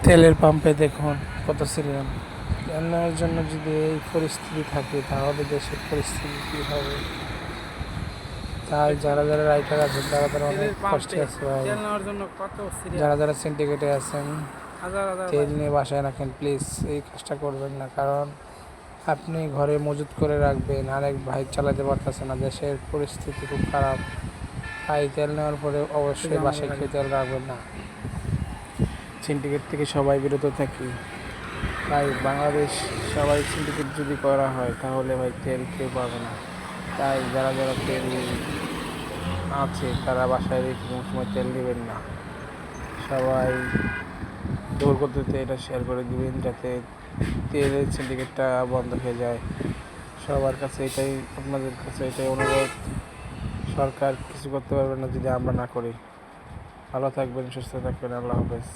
তেলের পাম্পে দেখুন কত সিরিয়াল। তেল নেওয়ার জন্য যদি এই পরিস্থিতি থাকে তাহলে দেশের পরিস্থিতি কী হবে? তাই যারা যারা রাইটার আছেন তারা তারা অনেক কষ্টে আছে ভাই। যারা যারা সিন্ডিকেটে আছেন তেল নিয়ে বাসায় রাখেন প্লিজ, এই কাজটা করবেন না। কারণ আপনি ঘরে মজুত করে রাখবেন, আরেক ভাই চালাতে পারতেছে না, দেশের পরিস্থিতি খুব খারাপ। তাই তেল নেওয়ার পরে অবশ্যই বাসায় কেউ তেল রাখবেন না। সিন্ডিকেট থেকে সবাই বিরত থাকি। তাই বাংলাদেশ সবাই সিন্ডিকেট যদি করা হয় তাহলে ভাই তেল কেউ পাবে না। তাই যারা যারা তেল আছে তারা বাসায় রেখে কোনো সময় তেল নেবেন না। সবাই দৌড় করতে এটা শেয়ার করে দিবেন যাতে তেলের সিন্ডিকেটটা বন্ধ হয়ে যায়। সবার কাছে এটাই, আপনাদের কাছে এটাই অনুরোধ। সরকার কিছু করতে পারবে না যদি আমরা না করি। ভালো থাকবেন, সুস্থ থাকবেন, আল্লাহ হাফেজ।